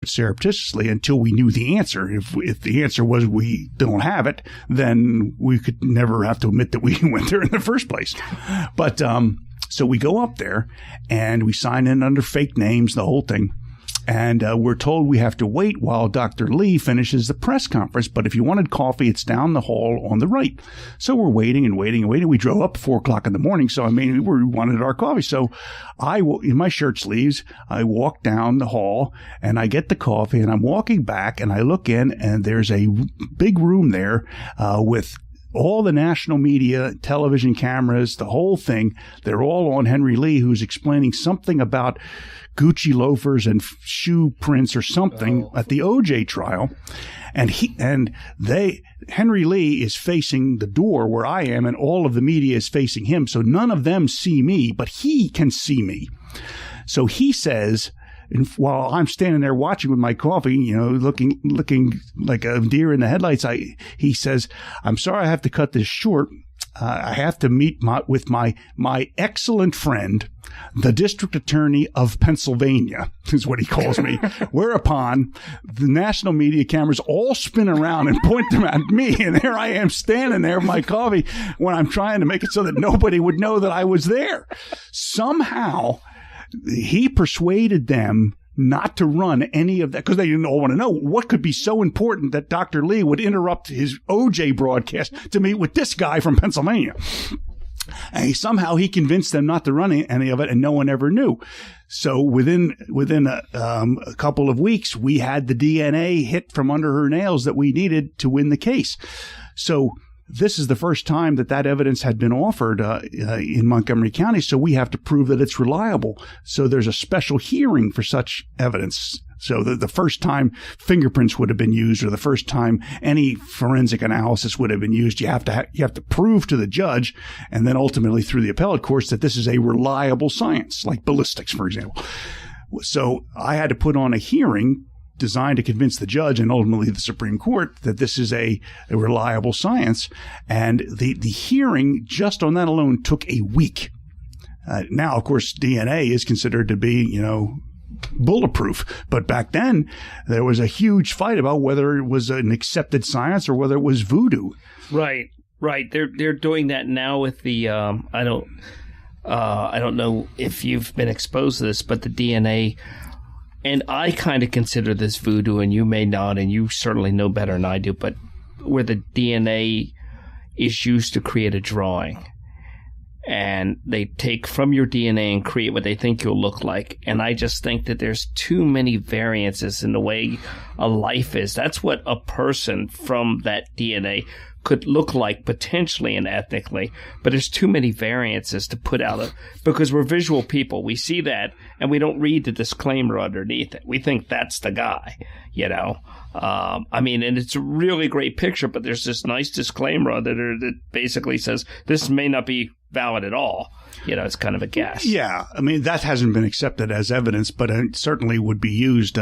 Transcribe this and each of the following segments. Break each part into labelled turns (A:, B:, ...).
A: surreptitiously until we knew the answer. If the answer was we don't have it, then we could never have to admit that we went there in the first place. But so we go up there and we sign in under fake names, the whole thing. And we're told we have to wait while Dr. Lee finishes the press conference. But if you wanted coffee, it's down the hall on the right. So we're waiting and waiting and waiting. We drove up 4 o'clock in the morning. So, I mean, we wanted our coffee. So in my shirt sleeves, I walk down the hall and I get the coffee and I'm walking back and I look in and there's a big room there with all the national media, television cameras, the whole thing. They're all on Henry Lee, who's explaining something about Gucci loafers and shoe prints or something at the OJ trial. And Henry Lee is facing the door where I am, and all of the media is facing him. So none of them see me, but he can see me. So he says, and while I'm standing there watching with my coffee, you know, looking like a deer in the headlights, he says, "I'm sorry, I have to cut this short. I have to meet with my excellent friend, the district attorney of Pennsylvania," is what he calls me. Whereupon the national media cameras all spin around and point them at me. And there I am standing there with my coffee when I'm trying to make it so that nobody would know that I was there. Somehow he persuaded them not to run any of that because they didn't all want to know what could be so important that Dr. Lee would interrupt his OJ broadcast to meet with this guy from Pennsylvania. And somehow he convinced them not to run any of it, and no one ever knew. So within a couple of weeks, we had the DNA hit from under her nails that we needed to win the case. So this is the first time that evidence had been offered in Montgomery County, so we have to prove that it's reliable. So there's a special hearing for such evidence. So the first time fingerprints would have been used, or the first time any forensic analysis would have been used, you have to prove to the judge, and then ultimately through the appellate courts, that this is a reliable science, like ballistics, for example. So I had to put on a hearing designed to convince the judge and ultimately the Supreme Court that this is a reliable science. And the hearing just on that alone took a week. Now, of course, DNA is considered to be, you know, bulletproof. But back then, there was a huge fight about whether it was an accepted science or whether it was voodoo.
B: Right. They're doing that now with the I don't know if you've been exposed to this, but the DNA. And I kind of consider this voodoo, and you may not, and you certainly know better than I do, but where the DNA is used to create a drawing. And they take from your DNA and create what they think you'll look like. And I just think that there's too many variances in the way a life is. That's what a person from that DNA could look like potentially and ethnically, but there's too many variances to put out because we're visual people. We see that and we don't read the disclaimer underneath it. We think that's the guy, you know. I mean, and it's a really great picture, but there's this nice disclaimer on there that basically says this may not be valid at all. You know, it's kind of a guess. Yeah.
A: I mean, that hasn't been accepted as evidence, but it certainly would be used,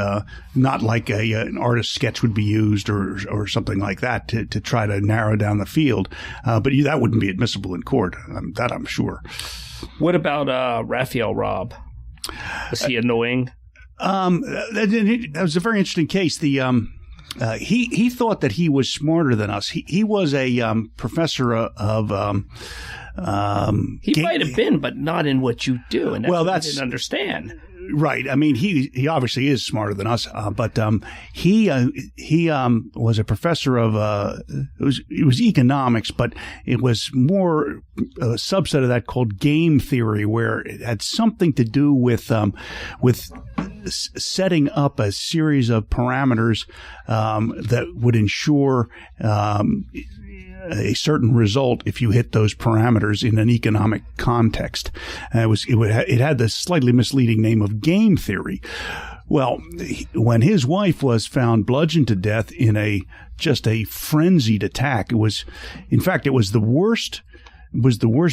A: not like an artist's sketch would be used or something like that to try to narrow down the field. But that wouldn't be admissible in court. That I'm sure.
B: What about Raphael Robb? Was he annoying?
A: That was a very interesting case. He thought that he was smarter than us. He was a professor of
B: he might have been, but not in what you do, and that's what I didn't understand.
A: Right. I mean, he obviously is smarter than us, but he was a professor of it was economics, but it was more a subset of that called game theory, where it had something to do with setting up a series of parameters that would ensure a certain result if you hit those parameters in an economic context. It had the slightly misleading name of game theory. Well, when his wife was found bludgeoned to death in just a frenzied attack, it was the worst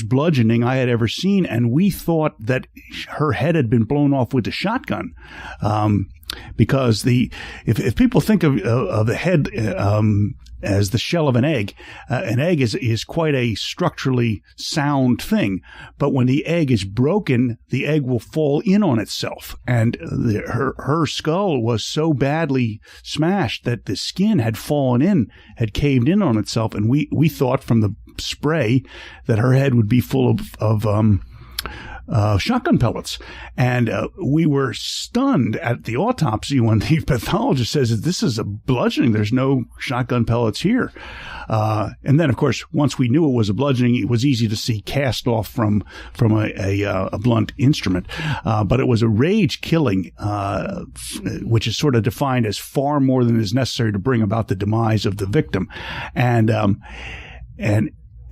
A: bludgeoning I had ever seen, and we thought that her head had been blown off with a shotgun. because if people think of the head as the shell of an egg is quite a structurally sound thing. But when the egg is broken, the egg will fall in on itself. And her skull was so badly smashed that the skin had had caved in on itself. And we thought from the spray that her head would be full of shotgun pellets. And we were stunned at the autopsy when the pathologist says that this is a bludgeoning. There's no shotgun pellets here. And then, of course, once we knew it was a bludgeoning, it was easy to see cast off from a blunt instrument. But it was a rage killing, which is sort of defined as far more than is necessary to bring about the demise of the victim. And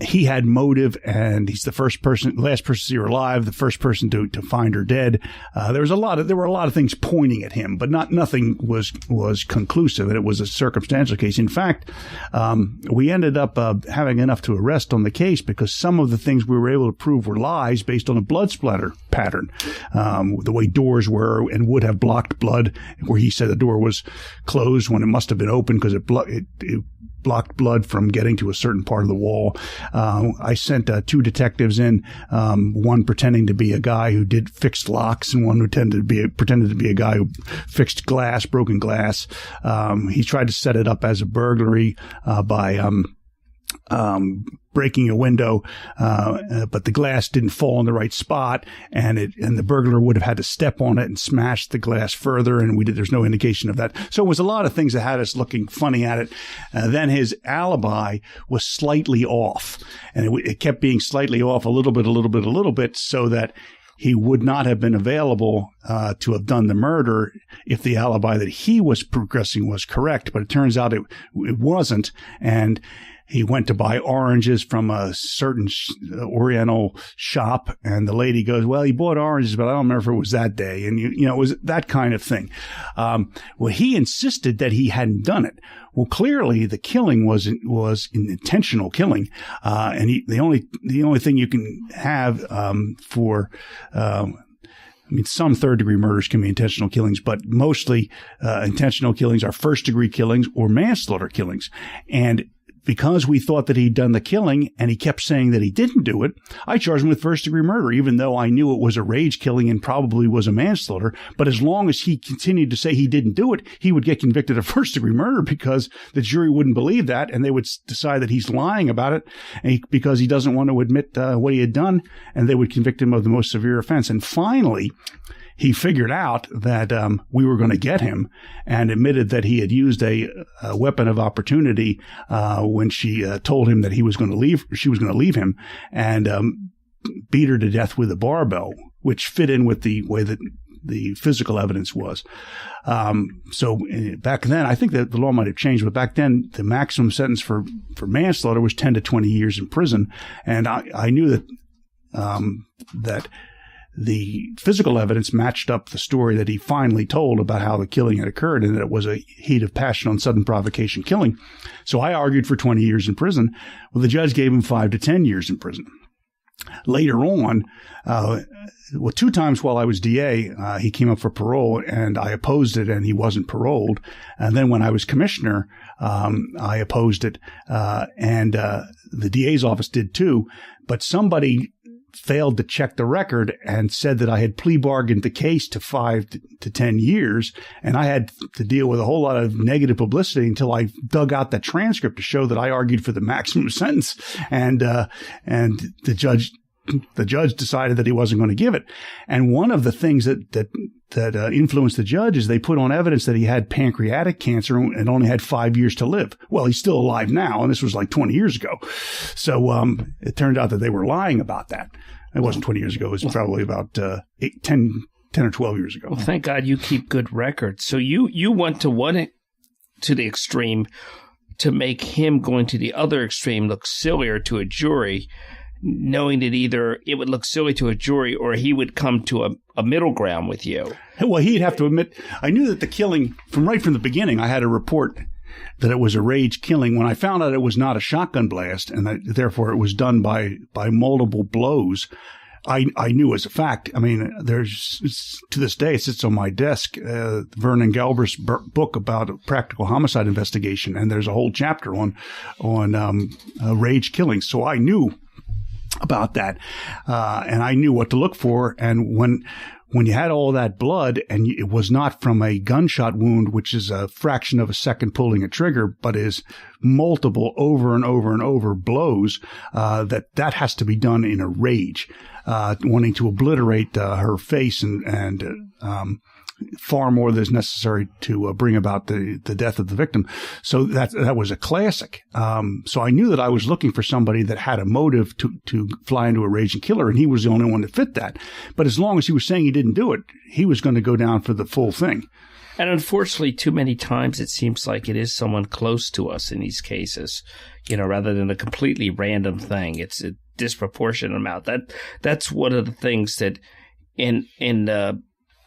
A: he had motive, and he's the last person to see her alive, the first person to find her dead. There were a lot of things pointing at him, but nothing was conclusive, and it was a circumstantial case. In fact, we ended up having enough to arrest on the case because some of the things we were able to prove were lies based on a blood splatter pattern, the way doors were and would have blocked blood, where he said the door was closed when it must have been open because it blocked blood from getting to a certain part of the wall. I sent 2 detectives in, one pretending to be a guy who did fixed locks and one who pretended to be a guy who fixed broken glass. He tried to set it up as a burglary by breaking a window, but the glass didn't fall in the right spot, and the burglar would have had to step on it and smash the glass further, and there's no indication of that. So it was a lot of things that had us looking funny at it. Then his alibi was slightly off, and it kept being slightly off a little bit, so that he would not have been available to have done the murder if the alibi that he was progressing was correct. But it turns out it wasn't, and he went to buy oranges from a certain Oriental shop, and the lady goes, "Well, he bought oranges, but I don't remember if it was that day." And it was that kind of thing. Well, he insisted that he hadn't done it. Well, clearly the killing was an intentional killing, and the only thing you can have some third-degree murders can be intentional killings, but mostly intentional killings are first-degree killings or manslaughter killings. And because we thought that he'd done the killing and he kept saying that he didn't do it, I charged him with first-degree murder, even though I knew it was a rage killing and probably was a manslaughter. But as long as he continued to say he didn't do it, he would get convicted of first-degree murder because the jury wouldn't believe that, and they would decide that he's lying about it because he doesn't want to admit what he had done, and they would convict him of the most severe offense. And finally, he figured out that we were going to get him and admitted that he had used a weapon of opportunity when she told him that she was going to leave him, and beat her to death with a barbell, which fit in with the way that the physical evidence was. So back then, I think that the law might have changed, but back then the maximum sentence for manslaughter was 10 to 20 years in prison. And I knew that the physical evidence matched up the story that he finally told about how the killing had occurred, and that it was a heat of passion on sudden provocation killing. So I argued for 20 years in prison. Well, the judge gave him 5 to 10 years in prison. Later on, 2 times while I was DA, he came up for parole, and I opposed it, and he wasn't paroled. And then when I was commissioner, I opposed it, and the DA's office did too. But somebody failed to check the record and said that I had plea bargained the case to 5 to 10 years. And I had to deal with a whole lot of negative publicity until I dug out that transcript to show that I argued for the maximum sentence. And the judge decided that he wasn't going to give it. And one of the things that influenced the judge is they put on evidence that he had pancreatic cancer and only had 5 years to live. Well, he's still alive now, and this was like 20 years ago. So it turned out that they were lying about that. It wasn't 20 years ago. It was probably about 10 or 12 years ago.
B: Well, thank God you keep good records. So you went to the extreme to make him going to the other extreme look sillier to a jury, knowing that either it would look silly to a jury or he would come to a middle ground with you.
A: Well, he'd have to admit, I knew that the killing, right from the beginning, I had a report that it was a rage killing. When I found out it was not a shotgun blast and that therefore it was done by multiple blows, I knew as a fact. I mean, there's to this day it sits on my desk, Vernon Galbraith's book about practical homicide investigation, and there's a whole chapter on rage killings. So I knew about that, and I knew what to look for. And when you had all that blood, and it was not from a gunshot wound, which is a fraction of a second pulling a trigger, but is multiple over and over and over blows, that has to be done in a rage, wanting to obliterate her face and far more than is necessary to bring about the death of the victim. So that was a classic. So I knew that I was looking for somebody that had a motive to fly into a raging killer, and he was the only one that fit that. But as long as he was saying he didn't do it, he was going to go down for the full thing.
B: And unfortunately, too many times it seems like it is someone close to us in these cases, rather than a completely random thing. It's a disproportionate amount. That's one of the things that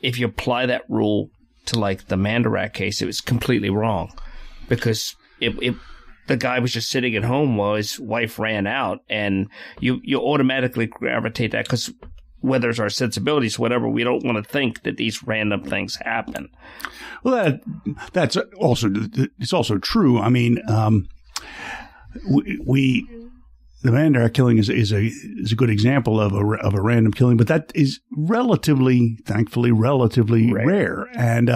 B: if you apply that rule to like the Mandarak case, it was completely wrong, because the guy was just sitting at home while his wife ran out, and you automatically gravitate that, because whether it's our sensibilities, whatever, we don't want to think that these random things happen.
A: Well, that's also true. I mean, the Mandarak killing is a good example of a random killing, but that is thankfully relatively rare. And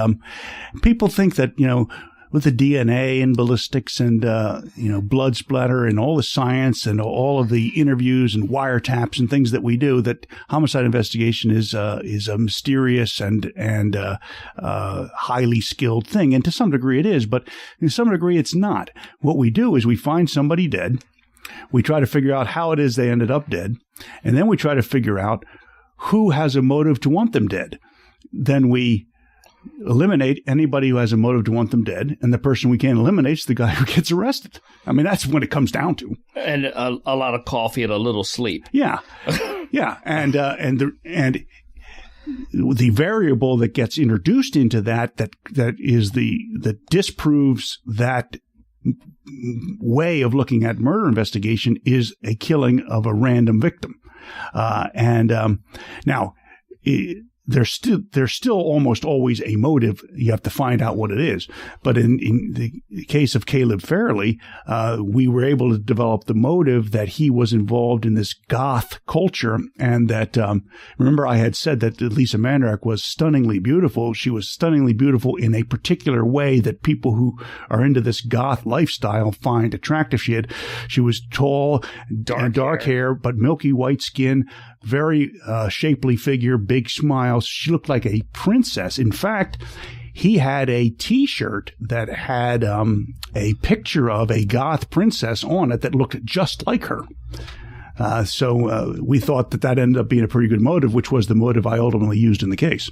A: people think that with the DNA and ballistics and blood splatter and all the science and all of the interviews and wiretaps and things that we do, that homicide investigation is a mysterious and highly skilled thing. And to some degree it is, but to some degree it's not. What we do is we find somebody dead. We try to figure out how it is they ended up dead, and then we try to figure out who has a motive to want them dead. Then we eliminate anybody who has a motive to want them dead, and the person we can't eliminate is the guy who gets arrested. I mean, that's what it comes down to.
B: And a lot of coffee and a little sleep.
A: Yeah, yeah, and the variable that gets introduced into that disproves that way of looking at murder investigation is a killing of a random victim. Now, there's still almost always a motive. You have to find out what it is. But in the case of Caleb Fairley, we were able to develop the motive that he was involved in this goth culture, and that remember I had said that Lisa Mandarak was stunningly beautiful. She was stunningly beautiful in a particular way that people who are into this goth lifestyle find attractive. She was tall, dark hair, but milky white skin, very shapely figure, big smile. She looked like a princess. In fact, he had a T-shirt that had a picture of a goth princess on it that looked just like her. So we thought that ended up being a pretty good motive, which was the motive I ultimately used in the case.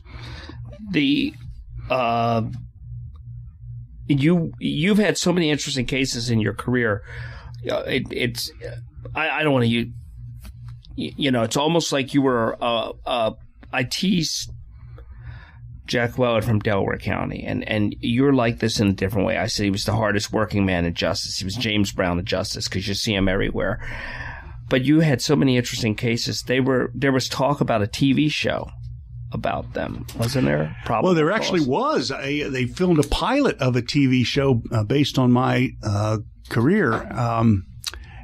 B: You've had so many interesting cases in your career. I don't want to use. It's almost like you were. I teased Jack Wellard from Delaware County, and you're like this in a different way. I said he was the hardest working man in justice. He was James Brown of justice, because you see him everywhere. But you had so many interesting cases. There was talk about a TV show about them, wasn't there? Probably.
A: Well, there actually was. They filmed a pilot of a TV show based on my career.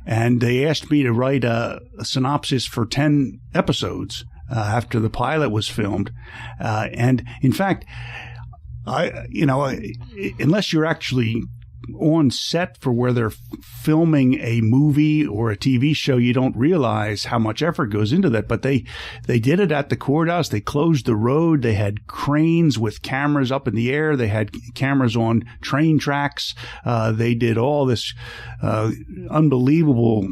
A: And they asked me to write a synopsis for 10 episodes after the pilot was filmed. And in fact, unless you're actually on set for where they're filming a movie or a TV show, you don't realize how much effort goes into that. But they did it at the courthouse. They closed the road. They had cranes with cameras up in the air. They had cameras on train tracks. They did all this unbelievable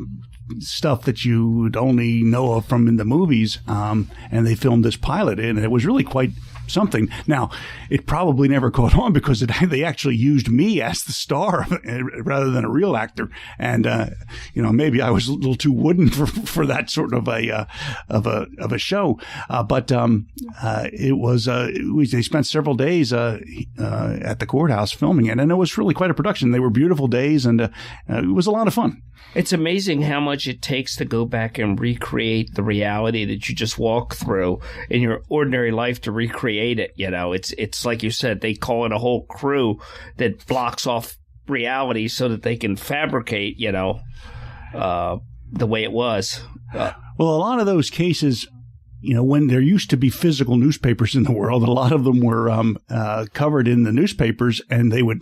A: stuff that you would only know of from in the movies. And they filmed this pilot, and it was really quite something. Now, it probably never caught on because they actually used me as the star rather than a real actor. And, maybe I was a little too wooden for that sort of a show. But it was, they spent several days at the courthouse filming it. And it was really quite a production. They were beautiful days, and it was a lot of fun.
B: It's amazing how much it takes to go back and recreate the reality that you just walk through in your ordinary life to recreate it. It's like you said, they call it a whole crew that blocks off reality so that they can fabricate, the way it was.
A: Well, a lot of those cases, when there used to be physical newspapers in the world, a lot of them were covered in the newspapers, and they would